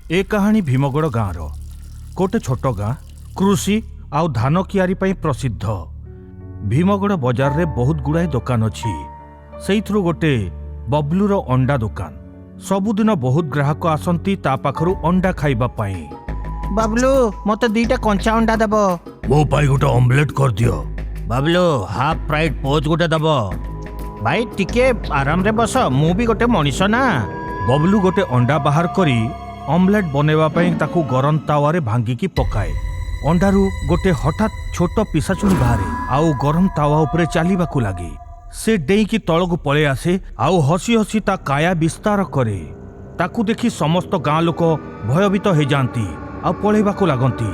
ए कहानी भीमगढ़ गाँव गोटे छोट गाँ कृषि आउ धान कियारी पई प्रसिद्ध। भीमगढ़ बजार रे बहुत गुड़ाए दुकान अच्छी से गोटे बबलूर अंडा दुकान। सबुदिन बहुत ग्राहक आसंती ता पाखरु अंडा खाइबा पाई। बबलू मते दीटा कंचा अंडा दब। मो पाई गोटे ऑमलेट कर दियो। बबलू हाफ फ्राइड पोच गोटे दब। भाई टिके आराम रे बस, मु भी गोटे मनीष ना। बबलू गोटे अंडा बाहर करी ऑमलेट बनेवा पई ताकू गरम तावा रे भांगिकी पकाए। अंडारू गोटे हठात छोट पिसाचुनी बाहरे आउ गरम तावा उपरे चालिबाकू लागे। से डेईकी तळकू पळे आसे आउ हसी हसी ता काया विस्तार करे। ताकू देखि समस्त गाँ लोक भयभीत हो जाती आ पळेबाकू लागंती।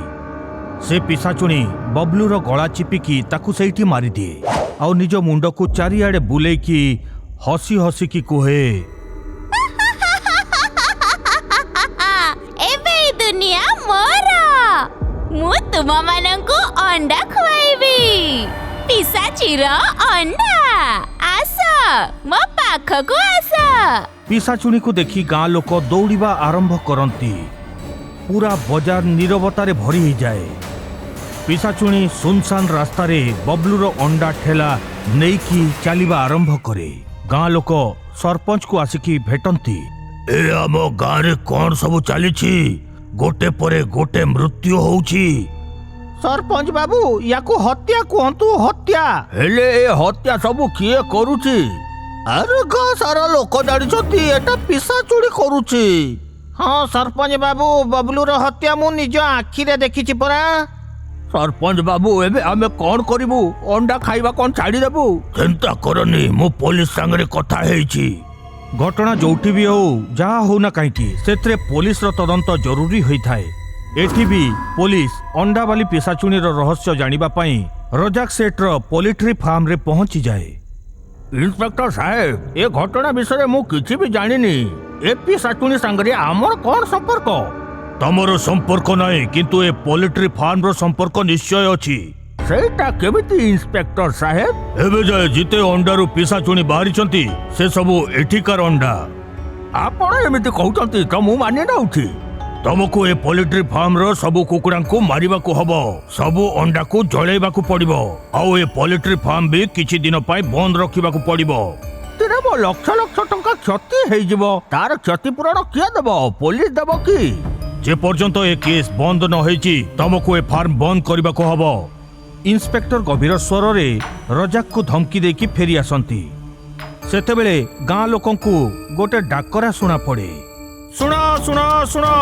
से पिसाचुनी बबलूर गला चिपिकी ताकू सेठी मारी दिए आउ निज मुंडकू चारिआडे बुलेकी हसी हसी की कुहे, एबे दुनिया मोरा, मु तुम मानंकु अंडा खुआइबी। पिसाचिर अंडा आस मो पाखकु आस। पिसाचुनी को देखी गाँ लोक दौड़िबा आरंभ करती। पूरा बाजार नीरवतारे भरी ही जाए। पिसाचुनी सुनसान रास्तार बबलूर अंडा ठेला नेकी चलिबा आरंभ करे। गाँ लोक सरपंच को आसिकी भेटंती। ए आम गाँ रे कौन सब चली? गोटे परे गोटे मृत्यु होउची। सरपंच बाबू याकू हत्या कहतु। हत्या हेले ए हत्या सब किए करूची? अरे गाँ सारा लोक जानिछंती एटा पिसाचुनी करूची। हाँ सरपंच बाबू, बबलूर हत्या मु निज आखिरे देखिछि परा। सरपंच बाबू एबे आमे कौन करिबू? अंडा खाइबा कौन छाड़ी देबू? चिंता करनी, मु पुलिस संगे कथा हेछि। घटना जोठी भी हो जहा हो ना कहीं से पुलिस रो तदंत जरूरी होई थाए। एठी भी पुलिस अंडा वाली पिसाचुनी रो रहस्य जानिबा पई रजाक सेठ रो पोल्ट्री फार्म रे पहुंची जाए। इंस्पेक्टर साहेब, ए घटना विषय मु किछि भी जानिनी। ए पिसाचुनी संगे आमर कौन संपर्क? तमरो संपर्क नाही, किंतु ए पोल्ट्री फार्म रो संपर्क निश्चय अछि। सेटा केमिति इंस्पेक्टर साहेब? एबे जाय जिते अंडारू पिसाचुनी बाहरिचंती से सबु एठिकार अंडा। आपण एमिति कहउचंती त मु माने ना उठी। तुमको ए पोल्ट्री फार्म रो सबु कुकुड़ा को मारिबा को हबो, सबु अंडा को जळेबा को पड़िबो। आउ ए पोल्ट्री फार्म भी किछि दिन पाई बंद रखिबा को पड़िबो। तेरे मो लक्ष लक्ष टंका क्षति हेइ जिवो, तार क्षतिपूरण किया देबो? पुलिस देबो की? जे पर्यंत ए केस बंद न होइछि तुमको ए फार्म बंद करबा को हबो। इंस्पेक्टर गभीर स्वर रे रजाक को धमकी देकी फेरी आसंती। सेतेबेले गाँ लोकंकु गोटे डाकरा सुना पड़े। सुनो सुनो सुनो,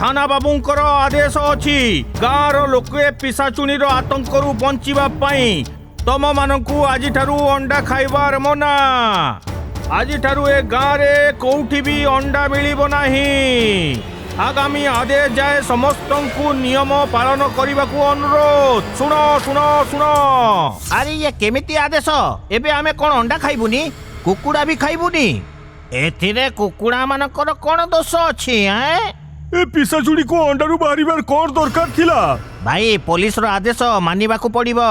थाना बाबूंकर आदेश अछि। गाँ रो लोके पिसाचुनी रो आतंक रु बंचिबा पई तम मानंकु आजि ठारू अंडा खाइबार मना। आजि ठारू ए गाँ रे कोउठी भी अंडा मिलिबो नाही। आगामी आदेश जाए समस्तंकु नियम पालन करबाकू अनुरोध। सुनो सुनो सुनो। अरे ये केमिति आदेश? एबे आमे कोन अंडा खाइबुनी? कुकुड़ा भी खाइबुनी? एथिरे कुकुड़ा मानकर कोन दोष अछि? ए पिसाचुनी को अंडारू बाहरिबार कोन दरकार थिला? भाई पुलिस रो आदेश मानिबाकू पड़िबो।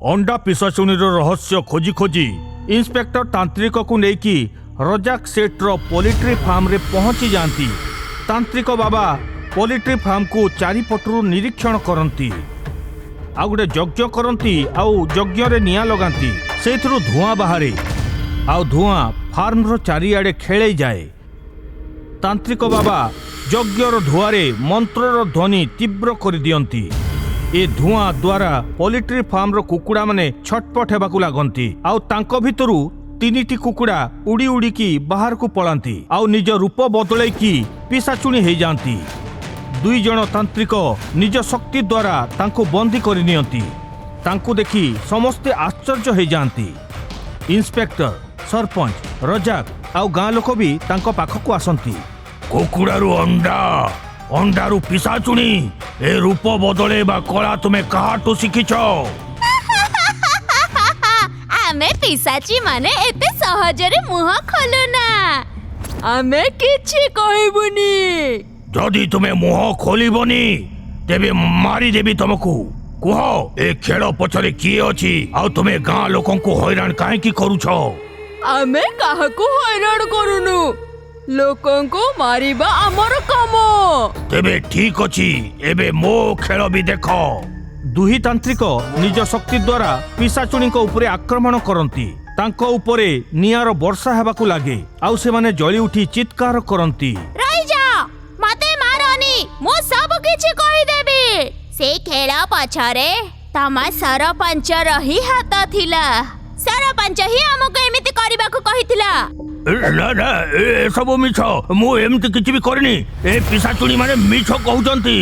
अंडा पिसाचुनी रो रहस्य खोजी खोजी इंस्पेक्टर तांत्रिक को नेकी रजाक सेठ रो पोल्ट्री फार्म रे पहुंची जांती। तांत्रिक बाबा पोल्ट्री फार्म को चारिपटरू निरीक्षण करती। आउ गोटे यज्ञ करती। आउ यज्ञ रे निया लगाती। सेथरू धुआं बाहरे आउ धुआं फार्म रो चारिआडे खेले जाए। तांत्रिक बाबा यज्ञर धुआरे मंत्रर ध्वनि तीव्र कर दियंती। ए धुआं द्वारा पोल्ट्री फार्म रो कुकुड़ा माने छटपट हेबाकू लागंती। आउ तांको भितरू तीनिटी कुकुड़ा उड़ी उड़ी की बाहर को पलांती आउ निज रूप बदलै की पिसाचुनी हो जाती। दुई जन तांत्रिक निज शक्ति द्वारा तांको बंदी कर नियंती। तांको देखी समस्ते आश्चर्य हो जाती। इंस्पेक्टर, सरपंच, रजाक आउ गाँ लोक भी तांको पाखकू आसंती। कुकुड़ारू अंडा, अंडारू पिसाचुनी, ए रूप बदलैबा कला तुमे काहाटू शिखिछ? आमे पिसाची माने एते सहजरे मुह खोलुना। आमे किछि कहबुनी। जदि तुमे मुह खोलिबनी तेबे मारी देबी तुमको। कुह ए खेल पछरे किए अछि? आ तुमे गाँ लोकंकु हैरान काहे की करूछ? आमे काहाकू हैरान करूनु। ଲୋକଙ୍କୁ ମାରିବା ଆମର କାମ। ତେବେ ଠିକ ଅଛି, ଏବେ ମୋ ଖେଳ ବି ଦେଖ। ଦୁହି ତାନ୍ତ୍ରିକ ନିଜ ଶକ୍ତି ଦ୍ୱାରା ପିଶାଚୁଣୀଙ୍କ ଉପରେ ଆକ୍ରମଣ କରନ୍ତି। ତାଙ୍କ ଉପରେ ନିଆଁର ବର୍ଷା ହେବାକୁ ଲାଗେ ଆଉ ସେମାନେ ଜଳି ଉଠି ଚିତ୍କାର କରନ୍ତି। ରହିଯା, ମତେ ମାରନି, ମୁଁ ସବୁ କିଛି କହିଦେବି। ସେ ଖେଳ ପଛରେ ତମ ସରପଞ୍ଚର ହିଁ ହାତ ଥିଲା। ସରପଞ୍ଚ ହିଁ ଆମକୁ ଏମିତି କରିବାକୁ କହିଥିଲା। ନା ନା, ଏସବୁ ମିଛ। ମୁଁ ଏମିତି କିଛି ବି କରିନି। ଏ ପିଶାଚୁଣୀ ମାନେ ମିଛ କହୁଛନ୍ତି।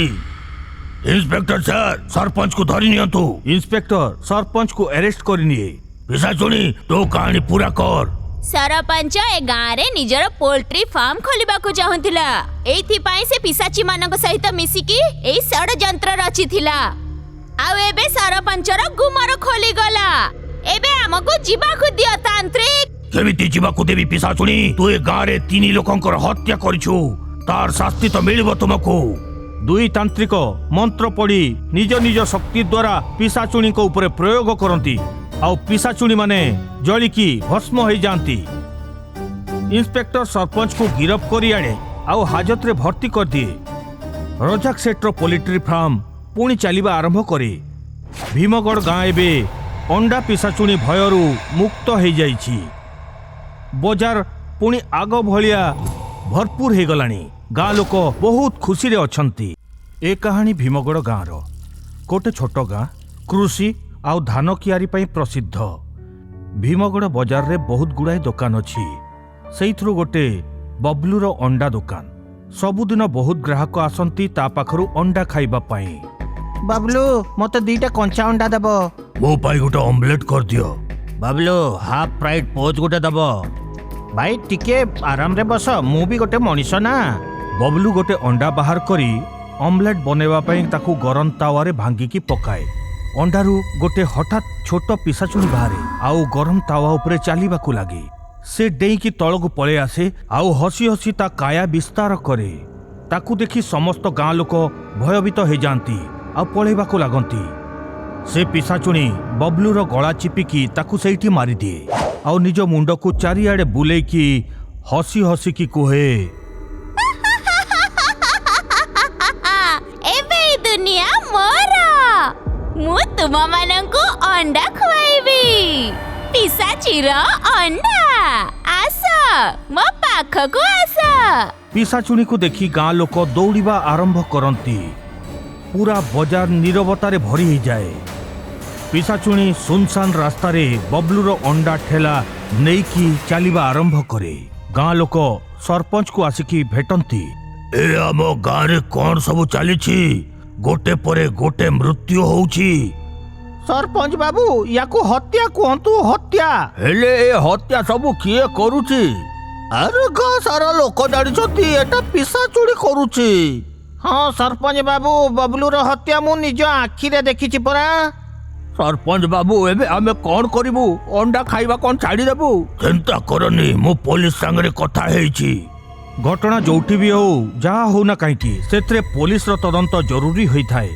ଇନ୍ସପେକ୍ଟର ସାର୍, ସରପଞ୍ଚକୁ ଧରି ନିଅନ୍ତୁ। Inspector ସରପଞ୍ଚକୁ arrest କରିନିଏ। ପିଶାଚୁଣୀ, ତୋ କାହାଣୀ ପୁରା କର। ସରପଞ୍ଚ ଏ ଗାଁରେ ନିଜର ପୋଲ୍ଟ୍ରି ଫାର୍ମ ଖୋଲିବାକୁ ଚାହୁଁଥିଲା। ଏଇଥିପାଇଁ ସେ ପିଶାଚୀ ମାନଙ୍କ ସହିତ ମିଶିକି ଏଇ ଷଡ଼ଯନ୍ତ୍ର ରଚିଥିଲା। ଆଉ ଏବେ ସରପଞ୍ଚର ଗୁମର ଖୋଲିଗଲା। ଏବେ ଆମକୁ ଯିବାକୁ ଦିଅ ତାନ୍ତ୍ରିକ। କେମିତି ଯିବାକୁ ଦେବି ପିଶାଚୁଣୀ? ତୁ ଏ ଗାଁରେ 3 ଲୋକଙ୍କର ହତ୍ୟା କରିଛୁ, ତାର ଶାସ୍ତି ତ ମିଳିବ ତୁମକୁ। ଦୁଇ ତାନ୍ତ୍ରିକ ମନ୍ତ୍ର ପଢି ନିଜ ନିଜ ଶକ୍ତି ଦ୍ୱାରା ପିଶାଚୁଣୀଙ୍କ ଉପରେ ପ୍ରୟୋଗ କରନ୍ତି ଆଉ ପିଶାଚୁଣୀ ମାନେ ଜଳିକି ଭସ୍ମ ହେଇଯାଆନ୍ତି। ଇନ୍ସପେକ୍ଟର ସରପଞ୍ଚକୁ ଗିରଫ କରି ଆଣେ ଆଉ ହାଜତରେ ଭର୍ତ୍ତି କରିଦିଏ। ରଜାକ ସେଠର ପୋଲିଟ୍ରି ଫାର୍ମ ପୁଣି ଚାଲିବା ଆରମ୍ଭ କରେ। ଭୀମଗଡ଼ ଗାଁ ଏବେ ଅଣ୍ଡା ପିଶାଚୁଣୀ ଭୟରୁ ମୁକ୍ତ ହେଇଯାଇଛି। ବଜାର ପୁଣି ଆଗ ଭଳିଆ ଭରପୁର ହେଇଗଲାଣି। ଗାଁ ଲୋକ ବହୁତ ଖୁସିରେ ଅଛନ୍ତି। ଏ କାହାଣୀ ଭୀମଗଡ଼ ଗାଁର। ଗୋଟେ ଛୋଟ ଗାଁ କୃଷି ଆଉ ଧାନ କିଆରି ପାଇଁ ପ୍ରସିଦ୍ଧ। ଭୀମଗଡ଼ ବଜାରରେ ବହୁତ ଗୁଡ଼ାଏ ଦୋକାନ ଅଛି। ସେଇଥିରୁ ଗୋଟେ ବବଲୁର ଅଣ୍ଡା ଦୋକାନ। ସବୁଦିନ ବହୁତ ଗ୍ରାହକ ଆସନ୍ତି ତା ପାଖରୁ ଅଣ୍ଡା ଖାଇବା ପାଇଁ। ବାବୁଲୁ, ମତେ 2ଟା କଞ୍ଚା ଅଣ୍ଡା ଦେବ। ମୋ ପାଇଁ ଗୋଟେ ଅମଲେଟ କରିଦିଅ। ବାବୁଲୁ, ହାଫ୍ ଫ୍ରାଇଡ୍ ପୋଚ୍ ଗୋଟେ ଦବ। ଭାଇ ଟିକେ ଆରାମରେ ବସ, ମୁଁ ବି ଗୋଟେ ମଣିଷ ନା। ବବଲୁ ଗୋଟେ ଅଣ୍ଡା ବାହାର କରି ଅମଲେଟ ବନେଇବା ପାଇଁ ତାକୁ ଗରମ ତାୱାରେ ଭାଙ୍ଗିକି ପକାଏ। ଅଣ୍ଡାରୁ ଗୋଟେ ହଠାତ୍ ଛୋଟ ପିଶାଚୁଣୀ ବାହାରେ ଆଉ ଗରମ ତାୱା ଉପରେ ଚାଲିବାକୁ ଲାଗେ। ସେ ଡେଇଁକି ତଳକୁ ପଳେଇ ଆସେ ଆଉ ହସି ହସି ତା କାୟା ବିସ୍ତାର କରେ। ତାକୁ ଦେଖି ସମସ୍ତ ଗାଁ ଲୋକ ଭୟଭୀତ ହେଇଯାଆନ୍ତି ଆଉ ପଳେଇବାକୁ ଲାଗନ୍ତି। ସେ ପିଶାଚୁଣୀ ବବଲୁର ଗଳା ଚିପିକି ତାକୁ ସେଇଠି ମାରିଦିଏ ଆଉ ନିଜ ମୁଣ୍ଡକୁ ଚାରିଆଡ଼େ ବୁଲେଇକି ହସି ହସିକି କୁହେ, ଏବେ ଏ ଦୁନିଆ ମୋର। ମୁଁ ତୁମମାନଙ୍କୁ ଅଣ୍ଡା ଖୁଆଇବି। ପିଶାଚୀର ଅଣ୍ଡା। ଆସ, ମୋ ପାଖକୁ ଆସ। ପିଶାଚୁଣୀକୁ ଦେଖି ଗାଁ ଲୋକ ଦୌଡ଼ିବା ଆରମ୍ଭ କରନ୍ତି। ପୁରା ବଜାର ନୀରବତାରେ ଭରି ହେଇଯାଏ। ପିଶାଚୁଣୀ ସୁନସାନ ରାସ୍ତାରେ ବବଲୁର ଅଣ୍ଡା ଠେଲା ନେଇକି ଚାଲିବା ଆରମ୍ଭ କରେ। ଗାଁ ଲୋକ ସରପଞ୍ଚକୁ ଆସିକି ଭେଟନ୍ତି। ଏ ଆମ ଗାଁରେ କଣ ସବୁ ଚାଲିଛି? ଗୋଟେ ପରେ ଗୋଟେ ମୃତ୍ୟୁ ହଉଛି। ସରପଞ୍ଚ ବାବୁ, ୟାକୁ ହତ୍ୟା କୁହନ୍ତୁ, ହତ୍ୟା। ହେଲେ ଏ ହତ୍ୟା ସବୁ କିଏ କରୁଛି? ଆରେ ଗାଁ ସାରା ଲୋକ ଜାଣିଛନ୍ତି ଏଟା ପିଶାଚୁଣୀ କରୁଛି। ହଁ ସରପଞ୍ଚ ବାବୁ, ବବଲୁର ହତ୍ୟା ମୁଁ ନିଜ ଆଖିରେ ଦେଖିଛି ପରା। ସରପଞ୍ଚ ବାବୁ, ଏବେ ଆମେ କଣ କରିବୁ? ଅଣ୍ଡା ଖାଇବା କଣ ଛାଡ଼ିଦେବୁ? ଚିନ୍ତା କରନି, ମୁଁ ପୋଲିସ ସାଙ୍ଗରେ କଥା ହେଇଛି। ଘଟଣା ଯୋଉଠି ବି ହଉ, ଯାହା ହଉନା କାହିଁକି, ସେଥିରେ ପୋଲିସର ତଦନ୍ତ ଜରୁରୀ ହୋଇଥାଏ।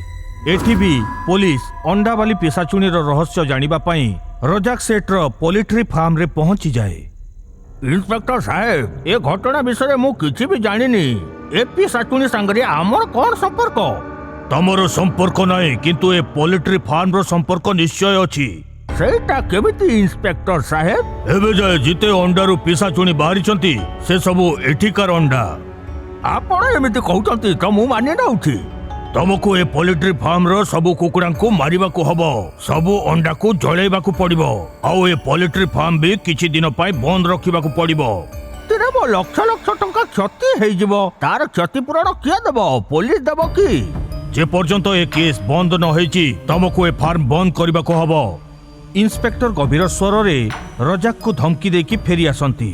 ଏଠି ବି ପୋଲିସ ଅଣ୍ଡାବାଲି ପିଶାଚୁଣୀର ରହସ୍ୟ ଜାଣିବା ପାଇଁ ରଜାକ ସେଠର ପୋଲିଟ୍ରି ଫାର୍ମରେ ପହଞ୍ଚିଯାଏ। ଇନ୍ସପେକ୍ଟର ସାହେବ, ଏ ଘଟଣା ବିଷୟରେ ମୁଁ କିଛି ବି ଜାଣିନି। ଏ ପିଶାଚୁଣୀ ସାଙ୍ଗରେ ଆମର କଣ ସମ୍ପର୍କ? ତମର ସମ୍ପର୍କ ନାହିଁ, କିନ୍ତୁ ଏ ପୋଲିଟ୍ରି ଫାର୍ମର ସମ୍ପର୍କ ନିଶ୍ଚୟ ଅଛି। ସେଇଟା କେମିତି ଇନ୍ସପେକ୍ଟର ସାହେବ? ଏବେ ଯାଏ ଯେତେ ଅଣ୍ଡାରୁ ପିଶାଚୁଣୀ ବାହାରିଛନ୍ତି ସେ ସବୁ ଏଠିକାର ଅଣ୍ଡା। ଆପଣ ଏମିତି କହୁଛନ୍ତି ତ ମୁଁ ମାନି ନେଉଛି। ତମକୁ ଏ ପୋଲିଟ୍ରି ଫାର୍ମର ସବୁ କୁକୁଡ଼ାଙ୍କୁ ମାରିବାକୁ ହବ। ସବୁ ଅଣ୍ଡାକୁ ଜଳେଇବାକୁ ପଡ଼ିବ। ଆଉ ଏ ପୋଲିଟ୍ରି ଫାର୍ମ ବି କିଛି ଦିନ ପାଇଁ ବନ୍ଦ ରଖିବାକୁ ପଡ଼ିବ। ମୋ ଲକ୍ଷ ଲକ୍ଷ ଟଙ୍କା କ୍ଷତି ହେଇଯିବ। ତାର କ୍ଷତିପୂରଣ କିଏ ଦେବ? ପୋଲିସ ଦେବ କି? ଯେ ପର୍ଯ୍ୟନ୍ତ ଏ କେସ୍ ବନ୍ଦ ନ ହେଇଛି ତମକୁ ଏ ଫାର୍ମ ବନ୍ଦ କରିବାକୁ ହବ। ଇନ୍ସପେକ୍ଟର ଗଭୀର ସ୍ୱରରେ ରଜାକକୁ ଧମକି ଦେଇକି ଫେରି ଆସନ୍ତି।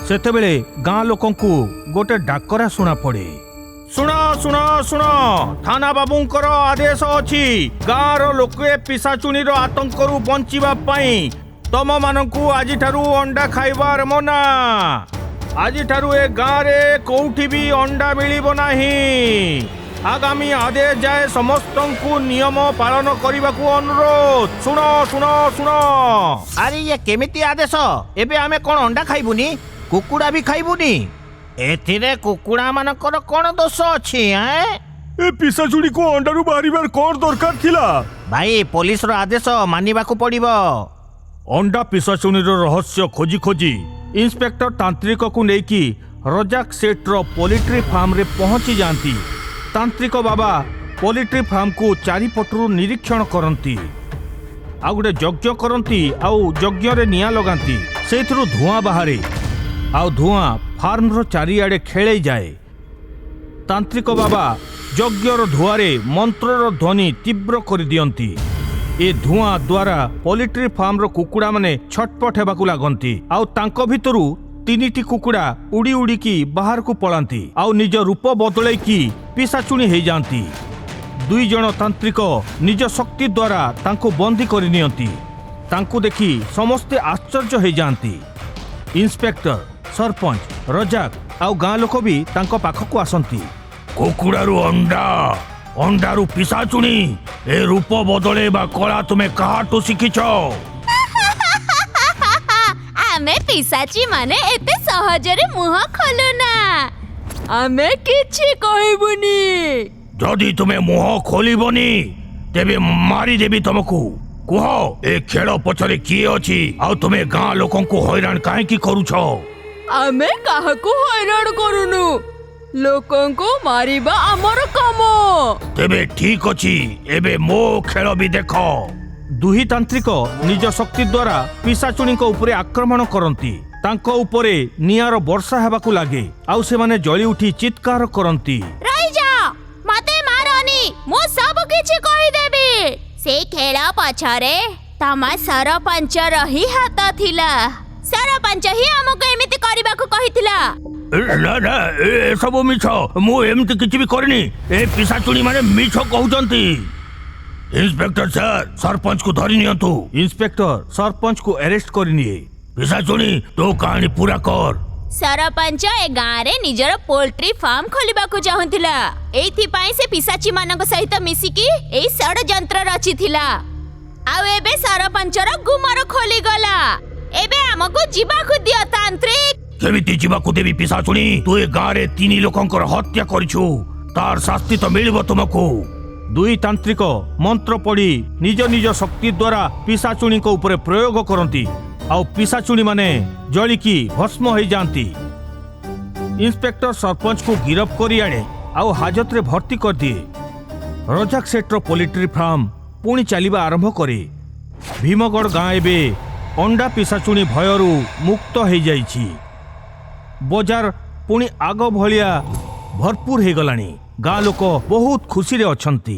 ସେତେବେଳେ ଗାଁ ଲୋକଙ୍କୁ ଗୋଟେ ଡାକରା ଶୁଣା ପଡ଼େ। ଶୁଣ ଶୁଣ ଶୁଣ, ଥାନା ବାବୁଙ୍କର ଆଦେଶ ଅଛି। ଗାଁର ଲୋକେ ପିଶାଚୁଣୀର ଆତଙ୍କରୁ ବଞ୍ଚିବା ପାଇଁ ତମମାନଙ୍କୁ ଆଜିଠାରୁ ଅଣ୍ଡା ଖାଇବାର ମନା। ଆଜିଠାରୁ ଏ ଗାଁରେ କୋଉଠି ବି ଅଣ୍ଡା ମିଳିବ ନାହିଁ। ଆଗାମୀ ଆଦେଶ ଯାଏ ସମସ୍ତଙ୍କୁ ନିୟମ ପାଳନ କରିବାକୁ ଅନୁରୋଧ। ଶୁଣ ଶୁଣ ଶୁଣ। ଆରେ ଇଏ କେମିତି ଆଦେଶ? ଏବେ ଆମେ କଣ ଅଣ୍ଡା ଖାଇବୁନି? କୁକୁଡ଼ା ବି ଖାଇବୁନି? ଏଥିରେ କୁକୁଡ଼ା ମାନଙ୍କର କ'ଣ ଦୋଷ ଅଛି ଏ ପିଶାଚୁଣୀକୁ ଅଣ୍ଡାରୁ ବାହାରିବାର କ'ଣ ଦରକାର ଥିଲା? ଭାଇ ପୋଲିସର ଆଦେଶ ମାନିବାକୁ ପଡ଼ିବ। ଅଣ୍ଡା ପିଶାଚୁଣୀର ରହସ୍ୟ ଖୋଜି ଖୋଜି ଇନ୍ସପେକ୍ଟର ତାନ୍ତ୍ରିକକୁ ନେଇକି ରଜାକ ସେଠର ପୋଲିଟ୍ରି ଫାର୍ମରେ ପହଞ୍ଚି ଯାଆନ୍ତି। ତାନ୍ତ୍ରିକ ବାବା ପୋଲିଟ୍ରି ଫାର୍ମକୁ ଚାରିପଟରୁ ନିରୀକ୍ଷଣ କରନ୍ତି। ଆଉ ଗୋଟେ ଯଜ୍ଞ କରନ୍ତି ଆଉ ଯଜ୍ଞରେ ନିଆଁ ଲଗାନ୍ତି। ସେଇଥିରୁ ଧୂଆଁ ବାହାରେ ଆଉ ଧୂଆଁ ଫାର୍ମର ଚାରିଆଡ଼େ ଖେଳେଇ ଯାଏ। ତାନ୍ତ୍ରିକ ବାବା ଯଜ୍ଞର ଧୂଆଁରେ ମନ୍ତ୍ରର ଧ୍ୱନି ତୀବ୍ର କରିଦିଅନ୍ତି। ଏ ଧୂଆଁ ଦ୍ୱାରା ପୋଲିଟ୍ରି ଫାର୍ମର କୁକୁଡ଼ାମାନେ ଛଟପଟ ହେବାକୁ ଲାଗନ୍ତି ଆଉ ତାଙ୍କ ଭିତରୁ 3ଟି କୁକୁଡ଼ା ଉଡ଼ି ଉଡ଼ିକି ବାହାରକୁ ପଳାନ୍ତି ଆଉ ନିଜ ରୂପ ବଦଳେଇକି ପିଶାଚୁଣୀ ହେଇଯାଆନ୍ତି। 2 ଜଣ ତାନ୍ତ୍ରିକ ନିଜ ଶକ୍ତି ଦ୍ୱାରା ତାଙ୍କୁ ବନ୍ଦୀ କରିନିଅନ୍ତି। ତାଙ୍କୁ ଦେଖି ସମସ୍ତେ ଆଶ୍ଚର୍ଯ୍ୟ ହେଇଯାଆନ୍ତି। ଇନ୍ସପେକ୍ଟର, ସରପଞ୍ଚ, ରଜାକ ଆଉ ଗାଁ ଲୋକ ବି ତାଙ୍କ ପାଖକୁ ଆସନ୍ତି। କୁକୁଡ଼ାରୁ ଅଣ୍ଡା, ଅଣ୍ଡାରୁ ପିଶାଚୁଣୀ, ଏ ରୂପ ବଦଳେଇବା କଳା ତୁମେ କାହାଠୁ ଶିଖିଛ? ଆମେ ପିଶାଚୀ ମାନେ ଏତେ ସହଜରେ ମୁହଁ ଖୋଲୁନା। ଆମେ କିଛି କହିବୁନି। ଯଦି ତୁମେ ମୁହଁ ଖୋଲିବନି ତେବେ ମାରିଦେବି ତମକୁ। କୁହ, ଏ ଖେଳ ପଛରେ କିଏ ଅଛି ଆଉ ତୁମେ ଗାଁ ଲୋକଙ୍କୁ ହଇରାଣ କାହିଁକି କରୁଛ? ଆମେ କାହାକୁ ହଇରାଣ କରୁନୁ। ଲୋକଙ୍କୁ ମାରିବା ଆମର କାମ। ତେବେ ଠିକ ଅଛି, ଏବେ ମୋ ଖେଳ ବି ଦେଖ। 2 ତାନ୍ତ୍ରିକ ନିଜ ଶକ୍ତି ଦ୍ୱାରା ପିଶାଚୁଣୀଙ୍କ ଉପରେ ଆକ୍ରମଣ କରନ୍ତି। ତାଙ୍କ ଉପରେ ନିଆଁର ବର୍ଷା ହେବାକୁ ଲାଗେ ଆଉ ସେମାନେ ଜଳି ଉଠି ଚିତ୍କାର କରନ୍ତି। ରହିଯାଅ, ମତେ ମାରନି, ମୁଁ ସବୁ କିଛି କହିଦେବି। ସେ ଖେଳ ପଛରେ ତମ ସରପଞ୍ଚର ହିଁ ହାତ ଥିଲା। ସରପଞ୍ଚ ହିଁ ଆମକୁ ଏମିତି କରିବାକୁ କହିଥିଲା। ନା ନା, ଏସବୁ ମିଛ। ମୁଁ ଏମିତି କିଛି ବି କରିନି। ଏ ପିଶାଚୁଣୀ ମାନେ ମିଛ କହୁଛନ୍ତି। ଇନ୍ସପେକ୍ଟର ସାର୍, ସରପଞ୍ଚକୁ ଧରି ନିଅନ୍ତୁ। Inspector ସରପଞ୍ଚକୁ arrest କରିନିଏ। ପିଶାଚୁଣୀ, ତୋ କାହାଣୀ ପୁରା କର। ସରପଞ୍ଚ ଏ ଗାଁରେ ନିଜର ପୋଲ୍ଟ୍ରି ଫାର୍ମ ଖୋଲିବାକୁ ଚାହୁଁଥିଲା। ଏଇଥିପାଇଁ ସେ ପିଶାଚୀ ମାନଙ୍କ ସହିତ ମିଶିକି ଏଇ ଷଡ଼ଯନ୍ତ୍ର ରଚିଥିଲା। ଆଉ ଏବେ ସରପଞ୍ଚର ଗୁମର ଖୋଲିଗଲା। ଏବେ ଆମକୁ ଯିବାକୁ ଦିଅ ତାନ୍ତ୍ରିକ। କେମିତି ଯିବାକୁ ଦେବି ପିଶାଚୁଣୀ? ତୁ ଏ ଗାଁରେ 3 ଲୋକଙ୍କର ହତ୍ୟା କରିଛୁ, ତାର ଶାସ୍ତି ତ ମିଳିବ ତୁମକୁ। 2 ତାନ୍ତ୍ରିକ ମନ୍ତ୍ର ପଢ଼ି ନିଜ ନିଜ ଶକ୍ତି ଦ୍ୱାରା ପିଶାଚୁଣୀଙ୍କ ଉପରେ ପ୍ରୟୋଗ କରନ୍ତି ଆଉ ପିଶାଚୁଣୀ ମାନେ ଜଳିକି ଭସ୍ମ ହେଇଯାଆନ୍ତି। ଇନ୍ସପେକ୍ଟର ସରପଞ୍ଚକୁ ଗିରଫ କରି ଆଣେ ଆଉ ହାଜତରେ ଭର୍ତ୍ତି କରିଦିଏ। ରଜାକ ସେଠର ପୋଲିଟ୍ରି ଫାର୍ମ ପୁଣି ଚାଲିବା ଆରମ୍ଭ କରେ। ଭୀମଗଡ଼ ଗାଁ ଏବେ ଅଣ୍ଡା ପିଶାଚୁଣୀ ଭୟରୁ ମୁକ୍ତ ହେଇଯାଇଛି। ବଜାର ପୁଣି ଆଗ ଭଳିଆ ଭରପୁର ହେଇଗଲାଣି। ଗାଁ ଲୋକ ବହୁତ ଖୁସିରେ ଅଛନ୍ତି।